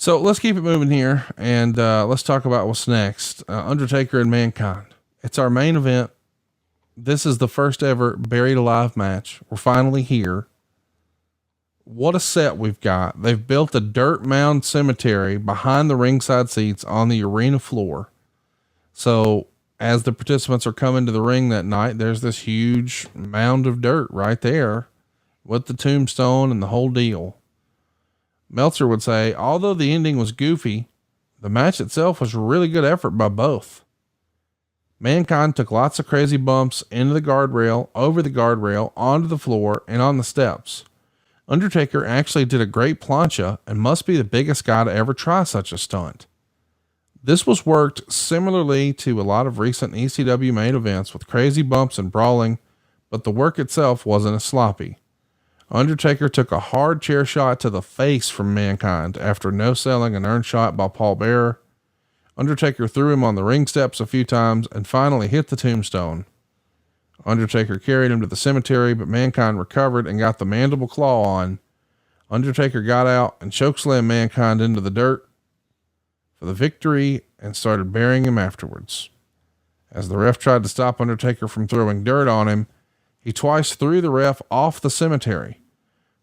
So let's keep it moving here and let's talk about what's next. Undertaker and Mankind. It's our main event. This is the first ever buried alive match. We're finally here. What a set we've got. They've built a dirt mound cemetery behind the ringside seats on the arena floor. So as the participants are coming to the ring that night, there's this huge mound of dirt right there with the tombstone and the whole deal. Meltzer would say, although the ending was goofy, the match itself was a really good effort by both. Mankind took lots of crazy bumps into the guardrail, over the guardrail, onto the floor, and on the steps. Undertaker actually did a great plancha and must be the biggest guy to ever try such a stunt. This was worked similarly to a lot of recent ECW main events with crazy bumps and brawling, but the work itself wasn't as sloppy. Undertaker took a hard chair shot to the face from Mankind after no selling an earned shot by Paul Bearer. Undertaker threw him on the ring steps a few times and finally hit the tombstone. Undertaker carried him to the cemetery, but Mankind recovered and got the mandible claw on. Undertaker got out and chokeslammed Mankind into the dirt for the victory and started burying him afterwards. As the ref tried to stop Undertaker from throwing dirt on him, he twice threw the ref off the cemetery.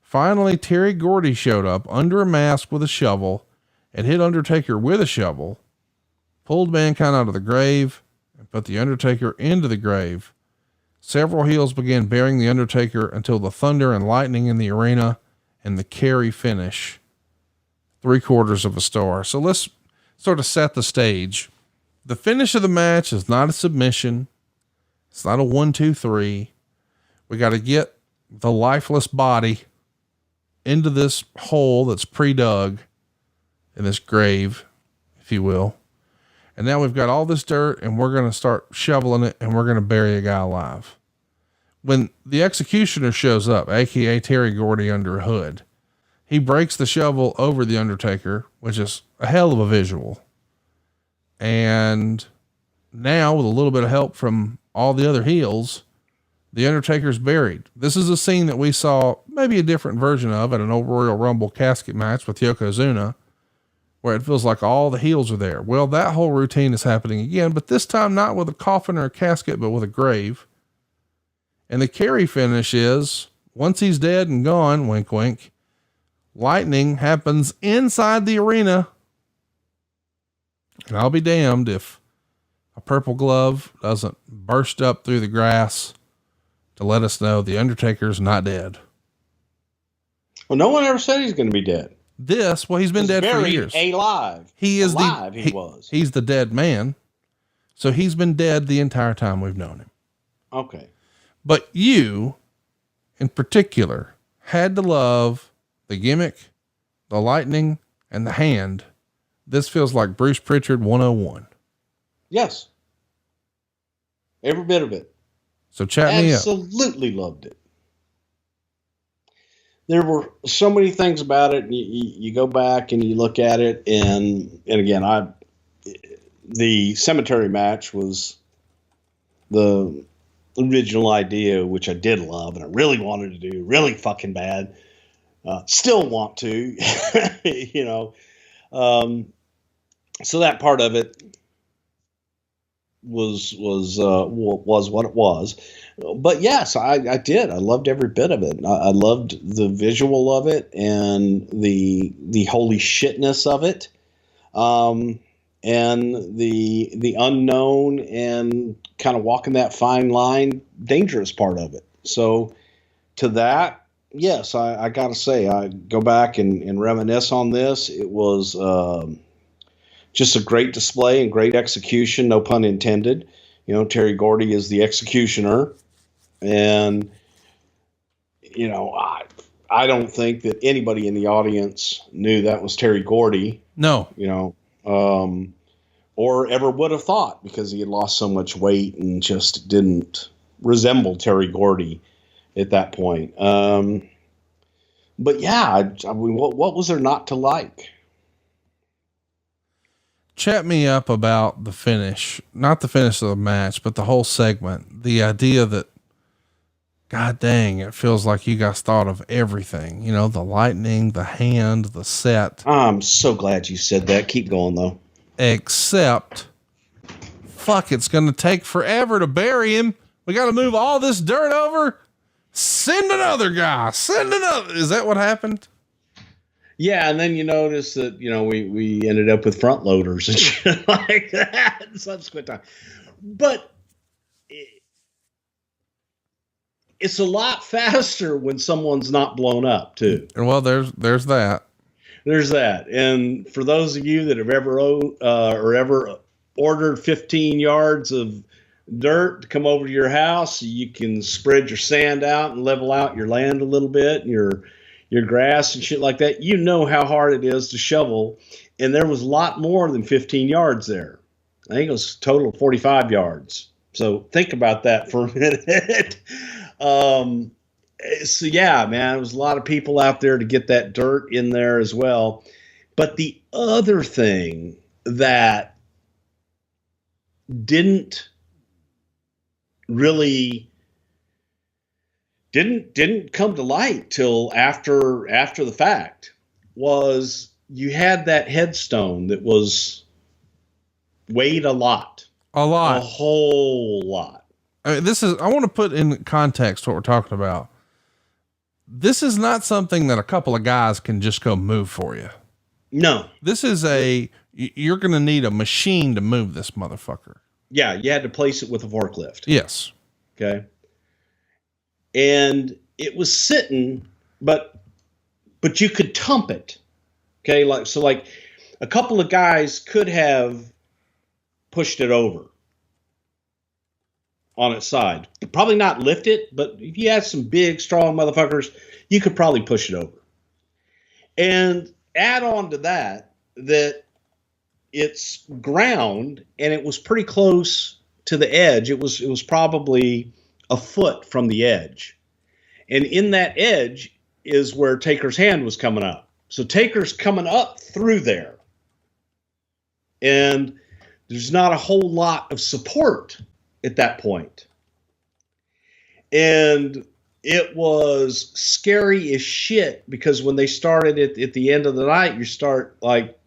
Finally, Terry Gordy showed up under a mask with a shovel and hit Undertaker with a shovel, pulled Mankind out of the grave, and put the Undertaker into the grave. Several heels began burying the Undertaker until the thunder and lightning in the arena and the carry finish. 3/4 of a star. So let's sort of set the stage. The finish of the match is not a submission. It's not a 1, 2, 3. We got to get the lifeless body into this hole that's pre-dug in this grave, if you will. And now we've got all this dirt and we're going to start shoveling it and we're going to bury a guy alive. When the executioner shows up, AKA Terry Gordy under a hood, he breaks the shovel over the Undertaker, which is a hell of a visual. And now with a little bit of help from all the other heels, the Undertaker's buried. This is a scene that we saw maybe a different version of at an old Royal Rumble casket match with Yokozuna, where it feels like all the heels are there. Well, that whole routine is happening again, but this time not with a coffin or a casket, but with a grave. And the carry finish is, once he's dead and gone, wink, wink, lightning happens inside the arena. And I'll be damned if a purple glove doesn't burst up through the grass to let us know the Undertaker's not dead. Well, no one ever said he's going to be dead. He's been dead for years. Alive. He is alive. He's the dead man. So he's been dead the entire time we've known him. Okay. But you in particular had to love the gimmick, the lightning, and the hand. This feels like Bruce Prichard 101. Yes. Every bit of it. So chat me up. Absolutely loved it. There were so many things about it. You go back and you look at it, and again, the cemetery match was the original idea, which I did love, and I really wanted to do really fucking bad. Still want to, you know. So that part of it was what it was. But yes, I did. I loved every bit of it. I loved the visual of it and the holy shitness of it. And the unknown and kind of walking that fine line, dangerous part of it. So to that, yes, I gotta say, I go back and reminisce on this. It was, just a great display and great execution, no pun intended. You know, Terry Gordy is the executioner. And, you know, I don't think that anybody in the audience knew that was Terry Gordy. No. You know, or ever would have thought, because he had lost so much weight and just didn't resemble Terry Gordy at that point. But yeah, I mean, what was there not to like? Chat me up about the finish, not the finish of the match, but the whole segment. The idea that God dang, it feels like you guys thought of everything. You know, the lightning, the hand, the set. I'm so glad you said that. Keep going though. Except, fuck, it's going to take forever to bury him. We got to move all this dirt over. Send another guy. Send another. Is that what happened? Yeah, and then you notice that, we ended up with front loaders and shit like that in subsequent time. But it's a lot faster when someone's not blown up, too. Well, there's that. There's that. And for those of you that have ever ordered 15 yards of dirt to come over to your house, you can spread your sand out and level out your land a little bit, and your grass and shit like that. You know how hard it is to shovel. And there was a lot more than 15 yards there. I think it was a total of 45 yards. So think about that for a minute. So yeah, man, there was a lot of people out there to get that dirt in there as well. But the other thing that didn't come to light till after the fact was you had that headstone that was weighed a whole lot. I mean, I want to put in context what we're talking about. This is not something that a couple of guys can just go move for you. No, this is you're going to need a machine to move this motherfucker. Yeah. You had to place it with a forklift. Yes. Okay. And it was sitting, but you could tump it. Okay. Like a couple of guys could have pushed it over on its side. Probably not lift it, but if you had some big, strong motherfuckers, you could probably push it over. And add on to that it's ground, and it was pretty close to the edge. It was probably a foot from the edge. And in that edge is where Taker's hand was coming up. So Taker's coming up through there. And there's not a whole lot of support at that point. And it was scary as shit, because when they started at the end of the night, you start like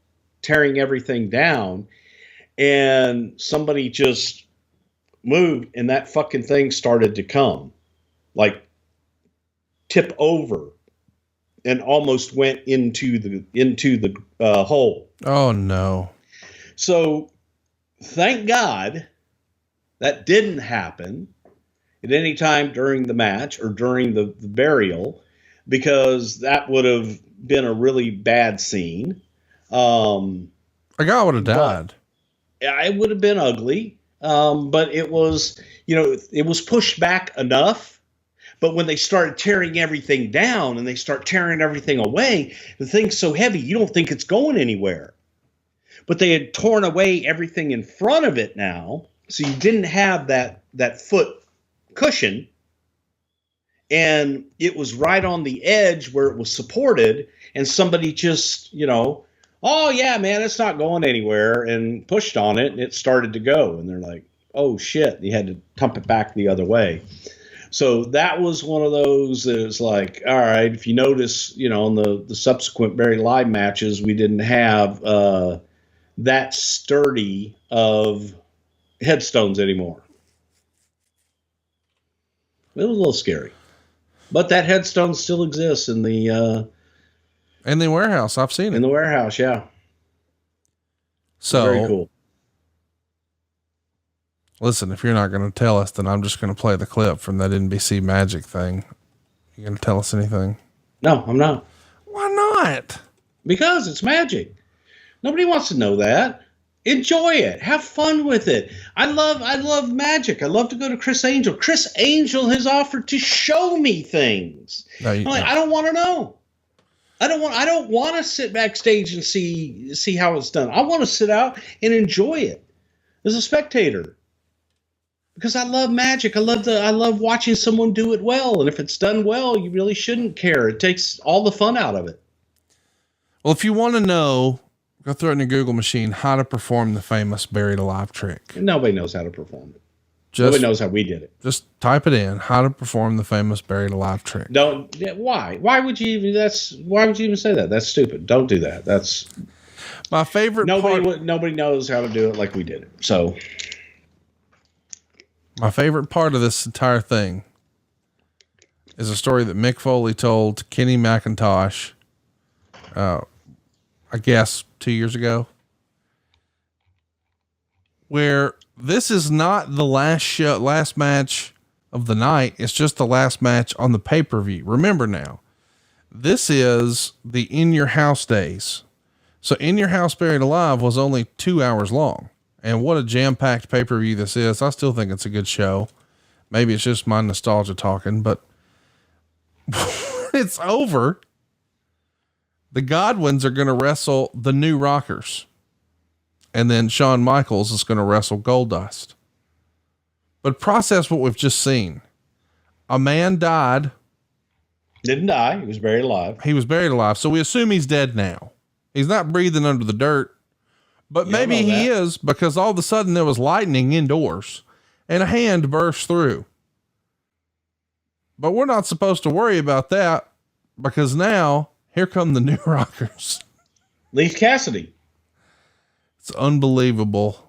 tearing everything down, and somebody just moved and that fucking thing started to come, like tip over, and almost went into the hole. Oh no. So thank God that didn't happen at any time during the match or during the burial, because that would have been a really bad scene. A guy would have died. It would have been ugly. But it was, it was pushed back enough. But when they started tearing everything down and they start tearing everything away, the thing's so heavy, you don't think it's going anywhere. But they had torn away everything in front of it now. So you didn't have that foot cushion, and it was right on the edge where it was supported, and somebody just, oh yeah, man, it's not going anywhere, and pushed on it, and it started to go, and they're like, oh shit, you had to pump it back the other way. So that was one of those that was like, all right, if you notice, in the subsequent Buried Alive matches, we didn't have that sturdy of headstones anymore. It was a little scary, but that headstone still exists in the warehouse. I've seen it in the warehouse. Yeah. So very cool. Listen, if you're not going to tell us, then I'm just going to play the clip from that NBC Magic thing. You going to tell us anything? No, I'm not. Why not? Because it's magic. Nobody wants to know that. Enjoy it. Have fun with it. I love magic. I love to go to Chris Angel. Chris Angel has offered to show me things. No, I don't want to know. I don't want to sit backstage and see how it's done. I want to sit out and enjoy it as a spectator, because I love magic. I love watching someone do it well. And if it's done well, you really shouldn't care. It takes all the fun out of it. Well, if you want to know, go throw it in your Google machine, how to perform the famous Buried Alive trick. Nobody knows how to perform it. Nobody knows how we did it. Just type it in, how to perform the famous buried alive trick. Why would you even say that? That's stupid. Don't do that. That's my favorite nobody knows how to do it like we did it. So my favorite part of this entire thing is a story that Mick Foley told to Kenny McIntosh, I guess 2 years ago, where this is not the last match of the night. It's just the last match on the pay-per-view. Remember now, this is the In Your House days. So In Your House Buried Alive was only 2 hours long. And what a jam-packed pay-per-view this is. I still think it's a good show. Maybe it's just my nostalgia talking, but it's over. The Godwins are going to wrestle the New Rockers. And then Shawn Michaels is going to wrestle Goldust. But process what we've just seen. A man died. Didn't die. He was buried alive. He was buried alive. So we assume he's dead now. He's not breathing under the dirt, but maybe he is, because all of a sudden there was lightning indoors and a hand burst through. But we're not supposed to worry about that, because now here come the New Rockers. Leif Cassidy. It's unbelievable.